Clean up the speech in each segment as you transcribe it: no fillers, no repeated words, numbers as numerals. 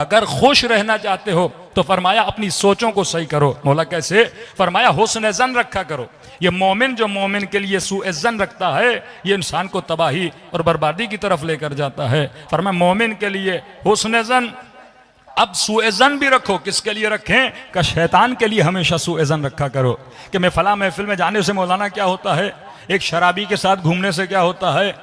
अगर खुश रहना चाहते हो तो फरमाया अपनी सोचों को सही करो। मौला कैसे? फरमाया हुस्न ज़न रखा करो। ये मोमिन जो मोमिन के लिए सूए ज़न रखता है ये इंसान को तबाही और बर्बादी की तरफ लेकर जाता है। फरमाया मोमिन के लिए हुस्न ज़न। अब सूए ज़न भी रखो। किसके लिए रखें? का शैतान के लिए हमेशा सूए ज़न रखा करो कि मैं फला महफिल में जाने से मौलाना क्या होता है, एक शराबी के साथ घूमने से क्या होता है,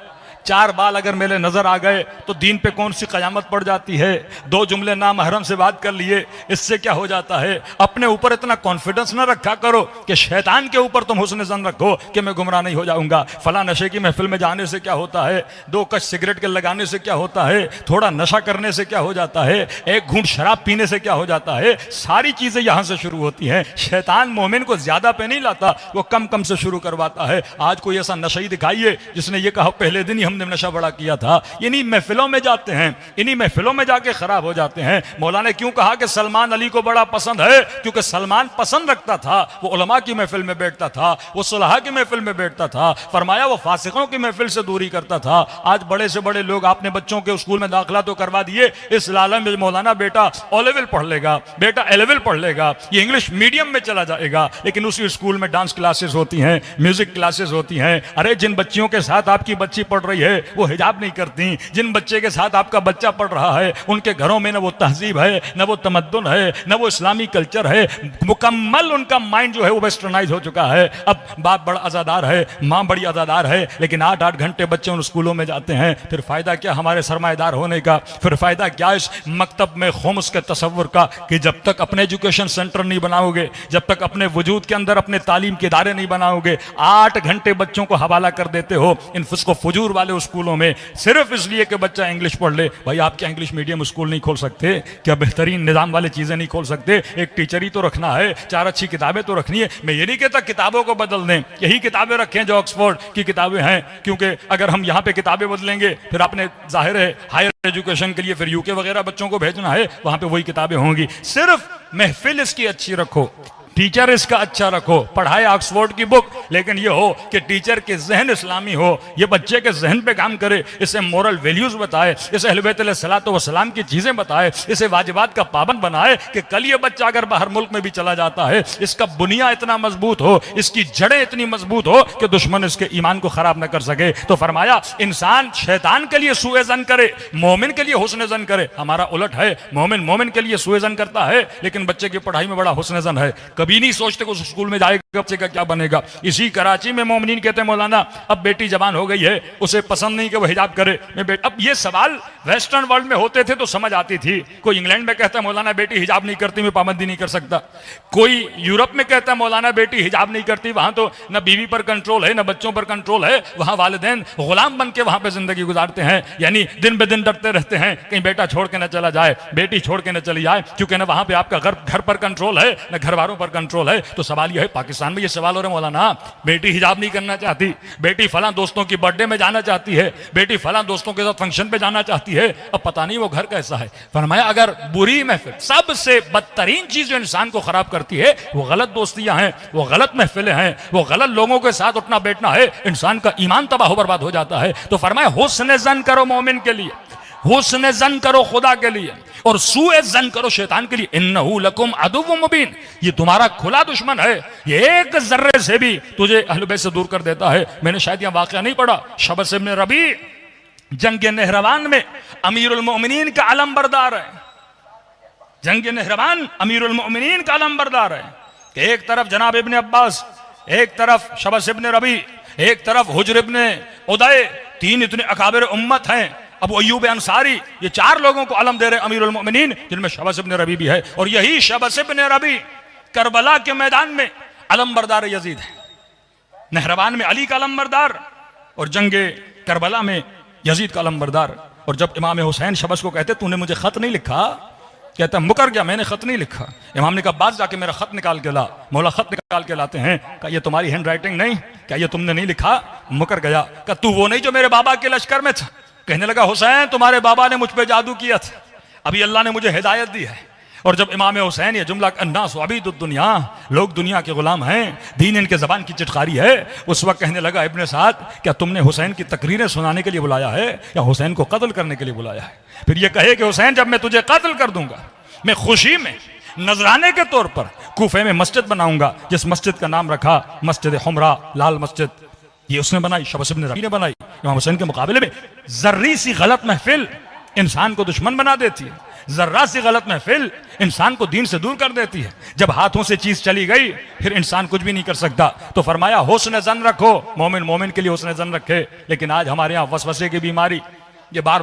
चार बाल अगर मेरे नजर आ गए तो दीन पे कौन सी कयामत पड़ जाती है, दो जुमले नामहरम से बात कर लिए इससे क्या हो जाता है। अपने ऊपर इतना कॉन्फिडेंस ना रखा करो कि शैतान के ऊपर तुम हुस्न ज़न रखो कि मैं गुमराह नहीं हो जाऊंगा। फला नशे की महफिल में जाने से क्या होता है, दो कश सिगरेट के लगाने से क्या होता है, थोड़ा नशा करने से क्या हो जाता है, एक घूंट शराब पीने से क्या हो जाता है। सारी चीजें यहां से शुरू होती हैं। शैतान मोमिन को ज्यादा पे नहीं लाता, वो कम कम से शुरू करवाता है। आज कोई ऐसा नशई दिखाइए जिसने ये कहा पहले दिन ही हमने नशा बड़ा किया था। इन्हीं महफिलों में जाते हैं, इन्हीं महफिलों में जाके खराब हो जाते हैं। मौला ने क्यों कहा कि सलमान अली को बड़ा पसंद है? क्योंकि सलमान पसंद रखता था, वो उलमा की महफिल में बैठता था, वो सुलहा की महफिल में बैठता था। फरमाया वो फासिकों की महफिल से दूरी करता था। आज बड़े से बड़े लोग आपने बच्चों के स्कूल में दाखिला तो करवा दिए, इस लालम में मौलाना बेटा ओ लेवल पढ़ लेगा, बेटा ए लेवल पढ़ लेगा, ये इंग्लिश मीडियम में चला जाएगा। लेकिन उसी स्कूल में डांस क्लासेस होती हैं, म्यूजिक क्लासेस होती हैं। अरे जिन बच्चियों के साथ आपकी बच्ची पढ़ रही है वो हिजाब नहीं करती, जिन बच्चे के साथ आपका बच्चा पढ़ रहा है उनके घरों में न वो तहजीब है, न वो तमद्दुन है, न वो इस्लामी कल्चर है। मुकम्मल उनका माइंड जो है वो वेस्टर्नाइज हो चुका है। अब बाप बड़ा आजादार है, माँ बड़ी आजादार है, लेकिन 8-8 घंटे बच्चे उन स्कूलों में जाते हैं। फिर फायदा क्या हमारे सरमाएदार होने का? फिर फायदा क्या इस मकतब में खुम्स के तसव्वुर का कि जब तक अपने एजुकेशन सेंटर नहीं बनाओगे, जब तक अपने वजूद के अंदर अपने तालीम के इदारे नहीं बनाओगे, 8 घंटे बच्चों को हवाला कर देते हो इन फुस्को फजूर वाले स्कूलों में सिर्फ इसलिए कि बच्चा इंग्लिश पढ़ ले। भाई आप क्या इंग्लिश मीडियम स्कूल नहीं खोल सकते? क्या बेहतरीन निजाम वाली चीजें नहीं खोल सकते? एक टीचर ही तो रखना है, 4 अच्छी किताबें तो रखनी है। मैं ये नहीं कहता किताबों को बदल दें, यही किताबें रखें जो ऑक्सफोर्ड की किताबें हैं, क्योंकि अगर हम यहाँ पे किताबें बदलेंगे फिर आपने जाहिर है हायर एजुकेशन के लिए फिर यूके वगैरह बच्चों को भेजना है, वहां पे वही किताबें होंगी। सिर्फ महफिल इसकी अच्छी रखो, टीचर इसका अच्छा रखो, पढ़ाए ऑक्सफोर्ड की बुक, लेकिन ये हो कि टीचर के जहन इस्लामी हो, ये बच्चे के जहन पे काम करे, इसे मोरल वैल्यूज बताए, इसे अहले बैत अलैहिस्सलातो वस्सलाम की चीजें बताए, इसे वाजिबात का पाबंद बनाए कि कल ये बच्चा अगर बाहर मुल्क में भी चला जाता है इसका बुनिया इतना मजबूत हो, इसकी जड़ें इतनी मजबूत हो कि दुश्मन इसके ईमान को खराब न कर सके। तो फरमाया इंसान शैतान के लिए सूए ज़न करे, मोमिन के लिए हुस्न ज़न करे। हमारा उलट है, मोमिन मोमिन के लिए सूए ज़न करता है लेकिन बच्चे की पढ़ाई में बड़ा हुस्न ज़न है। कभी नहीं सोचते कि उस स्कूल में जाएगा बच्चे का क्या बनेगा। इसी कराची में मोमिनीन कहते हैं मौलाना अब बेटी जवान हो गई है, उसे पसंद नहीं कि वो हिजाब करे। अब ये सवाल वेस्टर्न वर्ल्ड में होते थे तो समझ आती थी। कोई इंग्लैंड में कहता है मौलाना बेटी हिजाब नहीं करती, मैं पाबंदी नहीं कर सकता। कोई यूरोप में कहता है मौलाना बेटी हिजाब नहीं करती, वहां तो न बीवी पर कंट्रोल है न बच्चों पर कंट्रोल है, वहां वालिदैन गुलाम बन के वहां पर जिंदगी गुजारते हैं। यानी दिन ब दिन डरते रहते हैं कहीं बेटा छोड़ के न चला जाए, बेटी छोड़ के न चली जाए, क्योंकि न वहां पे आपका घर पर कंट्रोल है न घर वालों पर कंट्रोल है। तो सवाल यह है, पाकिस्तान में यह सवाल हो रहा है मौलाना बेटी हिजाब नहीं करना चाहती, बेटी फलां दोस्तों की बर्थडे में जाना चाहती है, बेटी फलां दोस्तों के साथ फंक्शन पे जाना चाहती है, अब पता नहीं वो घर कैसा है। फरमाया अगर बुरी महफिल, सबसे बदतरीन चीज जो इंसान को खराब करती है वो गलत दोस्तियां हैं, वो गलत महफिलें हैं, वो गलत लोगों के साथ उठना बैठना है, इंसान का ईमान तबाह बर्बाद हो जाता है। तो फरमाया हुस्न ज़न करो मोमिन के लिए, हुस्न ज़न करो खुदा के लिए, और सूए ज़न करो शैतान के लिए। इन्नहु लकुम अदुव्वुम मुबीन, ये तुम्हारा खुला दुश्मन है, ये एक जर्रे से भी तुझे अहले बैत से दूर कर देता है। मैंने शायद यह वाकया नहीं पढ़ा, शबस इब्न रबी जंग नेहरवान में अमीरुल मोमिनीन का अलम बरदार है, जंग नेहरवान अमीरुल मोमिनीन का अलम बरदार है कि एक तरफ जनाब इब्न अब्बास, एक तरफ शबस इब्न रबी, एक तरफ हुज्र इब्न उदय, 3 इतने अकाबिर उम्मत हैं, अबू अय्यूब अंसारी, ये 4 लोगों को अलम दे रहे अमीरुल मोमिनीन, जिनमें शबस इब्न रबी भी है। और यही शबस इब्न रबी करबला के मैदान में अलम बरदार यजीद है, नहरवान में अली का अलम बरदार और जंगे करबला में यजीद का अलम बरदार। और जब इमाम हुसैन शबस को कहते तूने मुझे खत नहीं लिखा, कहता मुकर गया, मैंने खत नहीं लिखा। इमाम ने कहा बाद जाके मेरा खत निकाल के ला। मौला खत निकाल के लाते हैं, कहा ये तुम्हारी हैंड राइटिंग नहीं, क्या ये तुमने नहीं लिखा? मुकर गया। कहा तू वो नहीं जो मेरे बाबा के लश्कर में था? कहने लगा हुसैन तुम्हारे बाबा ने मुझ पे जादू किया था, अभी अल्लाह ने मुझे हिदायत दी है, और जब इमाम हुसैन ये जुमला अन्नास अबीदुद्दुनिया, लोग दुनिया के गुलाम हैं, दीन इनके ज़बान की चिटकारी है, उस वक्त कहने लगा इब्ने साद, क्या तुमने हुसैन की तकरीरें सुनाने के लिए बुलाया है या हुसैन को कत्ल करने के लिए बुलाया है? फिर ये कहे कि हुसैन जब मैं तुझे कत्ल कर दूंगा, मैं खुशी में नजराने के तौर पर कूफे में मस्जिद बनाऊंगा, जिस मस्जिद का नाम रखा मस्जिद हुमरा, लाल मस्जिद, ये उसने बनाई, शबस इब्न रबी ने बनाई। इमाम हुसैन के मुकाबले में जर्री सी गलत महफिल इंसान को दुश्मन बना देती है, जर्रा सी गलत महफिल इंसान को दीन से दूर कर देती है। जब हाथों से चीज चली गई फिर इंसान कुछ भी नहीं कर सकता। तो फरमाया हुस्न ज़न रखो, मोमिन मोमिन के लिए हुस्न ज़न रखे। लेकिन आज हमारे यहाँ वसवसे की बीमारी, ये बार बार